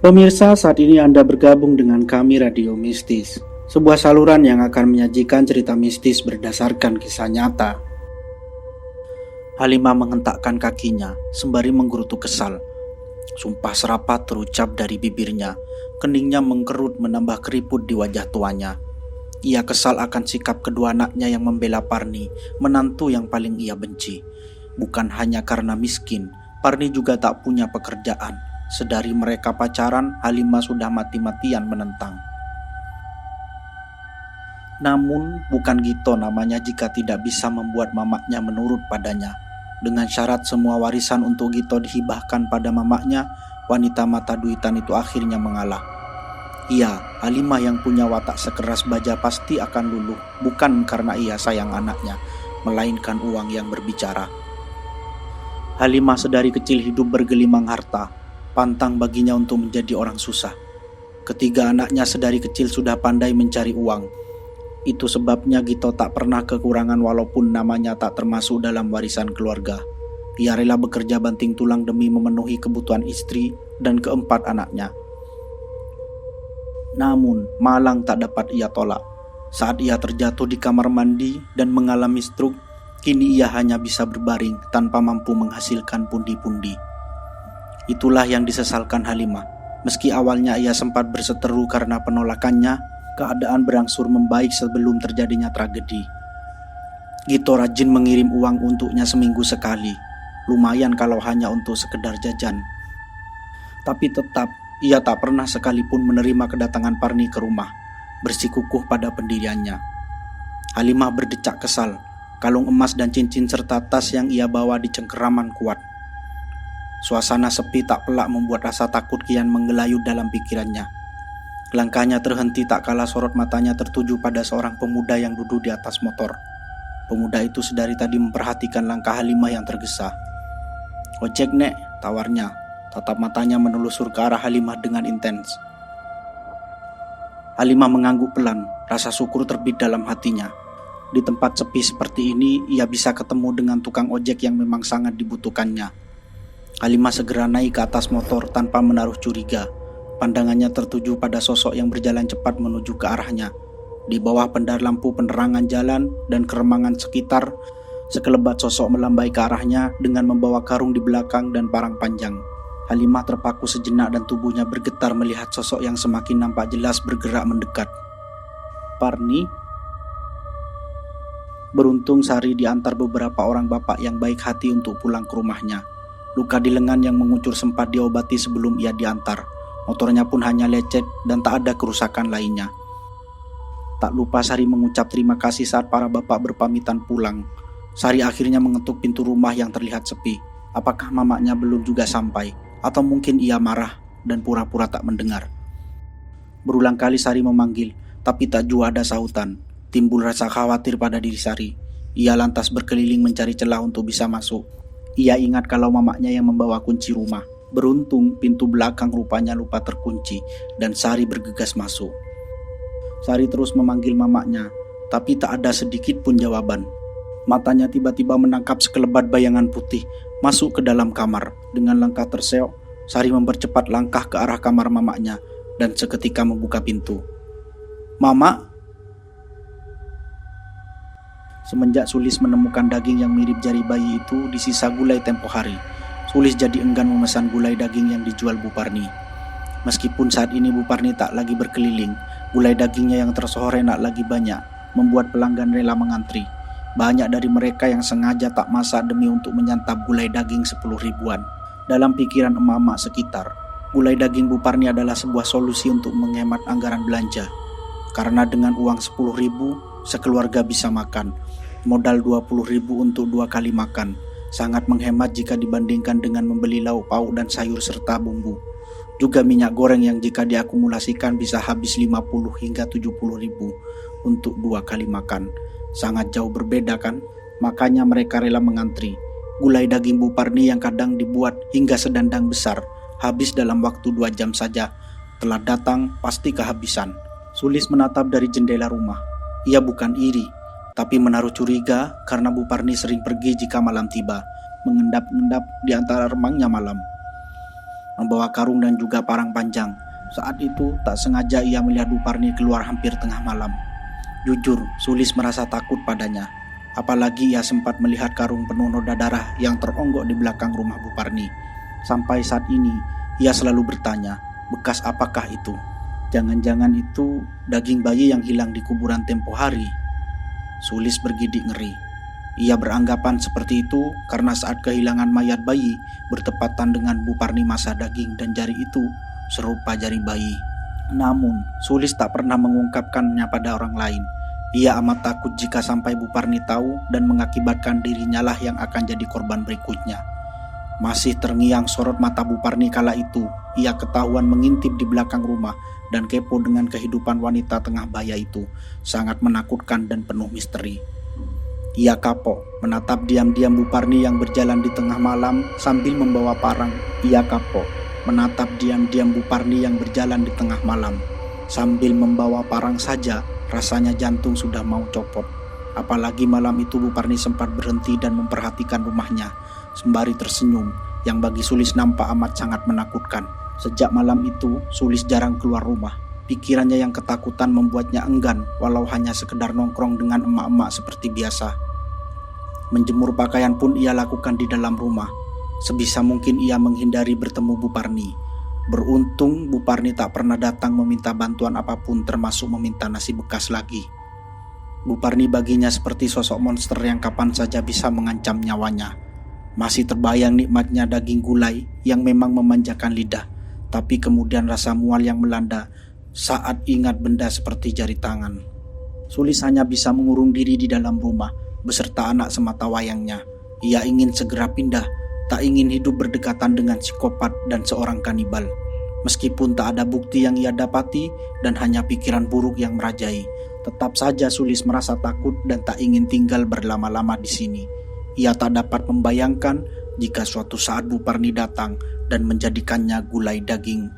Pemirsa, saat ini Anda bergabung dengan kami Radio Mistis, sebuah saluran yang akan menyajikan cerita mistis berdasarkan kisah nyata. Halimah menghentakkan kakinya sembari menggerutu kesal. Sumpah serapat terucap dari bibirnya, keningnya mengkerut menambah keriput di wajah tuanya. Ia kesal akan sikap kedua anaknya yang membela Parni, menantu yang paling ia benci. Bukan hanya karena miskin, Parni juga tak punya pekerjaan. Sedari mereka pacaran, Halimah sudah mati-matian menentang. Namun bukan Gito namanya jika tidak bisa membuat mamaknya menurut padanya. Dengan syarat semua warisan untuk Gito dihibahkan pada mamaknya, wanita mata duitan itu akhirnya mengalah. Ia, Halimah yang punya watak sekeras baja pasti akan luluh, bukan karena ia sayang anaknya, melainkan uang yang berbicara. Halimah sedari kecil hidup bergelimang harta, pantang baginya untuk menjadi orang susah. Ketiga anaknya sedari kecil sudah pandai mencari uang. Itu sebabnya Gito tak pernah kekurangan walaupun namanya tak termasuk dalam warisan keluarga. Ia rela bekerja banting tulang demi memenuhi kebutuhan istri dan keempat anaknya. Namun malang tak dapat ia tolak. Saat ia terjatuh di kamar mandi dan mengalami stroke, kini ia hanya bisa berbaring tanpa mampu menghasilkan pundi-pundi. Itulah yang disesalkan Halimah. Meski awalnya ia sempat berseteru karena penolakannya, keadaan berangsur membaik sebelum terjadinya tragedi. Gito rajin mengirim uang untuknya seminggu sekali. Lumayan kalau hanya untuk sekedar jajan. Tapi tetap, ia tak pernah sekalipun menerima kedatangan Parni ke rumah, bersikukuh pada pendiriannya. Halimah berdecak kesal. Kalung emas dan cincin serta tas yang ia bawa di cengkeraman kuat. Suasana sepi tak pelak membuat rasa takut kian menggelayut dalam pikirannya. Langkahnya terhenti tak kala sorot matanya tertuju pada seorang pemuda yang duduk di atas motor. Pemuda itu sedari tadi memperhatikan langkah Halimah yang tergesa. "Ojek, Nek," tawarnya. Tatap matanya menelusur ke arah Halimah dengan intens. Halimah mengangguk pelan, rasa syukur terbit dalam hatinya. Di tempat sepi seperti ini, ia bisa ketemu dengan tukang ojek yang memang sangat dibutuhkannya. Halimah segera naik ke atas motor tanpa menaruh curiga. Pandangannya tertuju pada sosok yang berjalan cepat menuju ke arahnya. Di bawah pendar lampu penerangan jalan dan keremangan sekitar, sekelebat sosok melambai ke arahnya dengan membawa karung di belakang dan parang panjang. Halimah terpaku sejenak dan tubuhnya bergetar melihat sosok yang semakin nampak jelas bergerak mendekat. "Parni?" Beruntung Sari diantar beberapa orang bapak yang baik hati untuk pulang ke rumahnya. Luka di lengan yang mengucur sempat diobati sebelum ia diantar. Motornya pun hanya lecet dan tak ada kerusakan lainnya. Tak lupa Sari mengucap terima kasih saat para bapak berpamitan pulang. Sari akhirnya mengetuk pintu rumah yang terlihat sepi. Apakah mamaknya belum juga sampai? Atau mungkin ia marah dan pura-pura tak mendengar? Berulang kali Sari memanggil, tapi tak jua ada sahutan. Timbul rasa khawatir pada diri Sari. Ia lantas berkeliling mencari celah untuk bisa masuk. Ia ingat kalau mamaknya yang membawa kunci rumah. Beruntung pintu belakang rupanya lupa terkunci dan Sari bergegas masuk. Sari terus memanggil mamaknya, tapi tak ada sedikit pun jawaban. Matanya tiba-tiba menangkap sekelebat bayangan putih masuk ke dalam kamar. Dengan langkah terseok, Sari mempercepat langkah ke arah kamar mamaknya dan seketika membuka pintu. "Mama?" Semenjak Sulis menemukan daging yang mirip jari bayi itu di sisa gulai tempo hari, Sulis jadi enggan memesan gulai daging yang dijual Bu Parni. Meskipun saat ini Bu Parni tak lagi berkeliling, gulai dagingnya yang tersohor enak lagi banyak, membuat pelanggan rela mengantri. Banyak dari mereka yang sengaja tak masak demi untuk menyantap gulai daging 10 ribuan. Dalam pikiran emak-emak sekitar, gulai daging Bu Parni adalah sebuah solusi untuk menghemat anggaran belanja. Karena dengan uang 10 ribu, sekeluarga bisa makan. Modal 20 ribu untuk 2 kali makan. Sangat menghemat jika dibandingkan dengan membeli lauk pauk dan sayur serta bumbu. Juga minyak goreng yang jika diakumulasikan bisa habis 50 hingga 70 ribu untuk 2 kali makan. Sangat jauh berbeda kan? Makanya mereka rela mengantri. Gulai daging Bu Parni yang kadang dibuat hingga sedandang besar, habis dalam waktu 2 jam saja. Telah datang pasti kehabisan. Sulis menatap dari jendela rumah. Ia bukan iri, tapi menaruh curiga karena Bu Parni sering pergi jika malam tiba, mengendap-endap di antara remangnya malam. membawa karung dan juga parang panjang. Saat itu tak sengaja ia melihat Buparni keluar hampir tengah malam. Jujur, Sulis merasa takut padanya. Apalagi ia sempat melihat karung penuh noda darah yang teronggok di belakang rumah Buparni. Sampai saat ini, ia selalu bertanya, bekas apakah itu? Jangan-jangan itu daging bayi yang hilang di kuburan tempo hari. Sulis bergidik ngeri. Ia beranggapan seperti itu karena saat kehilangan mayat bayi bertepatan dengan Buparni masak daging dan jari itu serupa jari bayi. Namun, Sulis tak pernah mengungkapkannya pada orang lain. Ia amat takut jika sampai Buparni tahu dan mengakibatkan dirinya lah yang akan jadi korban berikutnya. Masih terngiang sorot mata Buparni kala itu, ia ketahuan mengintip di belakang rumah dan kepo dengan kehidupan wanita tengah baya itu. Sangat menakutkan dan penuh misteri. Ia kapok menatap diam-diam Buparni yang berjalan di tengah malam sambil membawa parang. Ia kapok menatap diam-diam Buparni yang berjalan di tengah malam sambil membawa parang saja, rasanya jantung sudah mau copot. Apalagi malam itu Buparni sempat berhenti dan memperhatikan rumahnya sembari tersenyum yang bagi Sulis nampak amat sangat menakutkan. Sejak malam itu Sulis jarang keluar rumah. Pikirannya yang ketakutan membuatnya enggan walau hanya sekedar nongkrong dengan emak-emak seperti biasa. Menjemur pakaian pun ia lakukan di dalam rumah. Sebisa mungkin ia menghindari bertemu Buparni. Beruntung Buparni tak pernah datang meminta bantuan apapun termasuk meminta nasi bekas lagi. Buparni baginya seperti sosok monster yang kapan saja bisa mengancam nyawanya. Masih terbayang nikmatnya daging gulai yang memang memanjakan lidah, tapi kemudian rasa mual yang melanda saat ingat benda seperti jari tangan. Sulis hanya bisa mengurung diri di dalam rumah beserta anak semata wayangnya. Ia ingin segera pindah, tak ingin hidup berdekatan dengan psikopat dan seorang kanibal. Meskipun tak ada bukti yang ia dapati dan hanya pikiran buruk yang merajai, tetap saja Sulis merasa takut dan tak ingin tinggal berlama-lama di sini. Ia tak dapat membayangkan jika suatu saat Buparni datang dan menjadikannya gulai daging.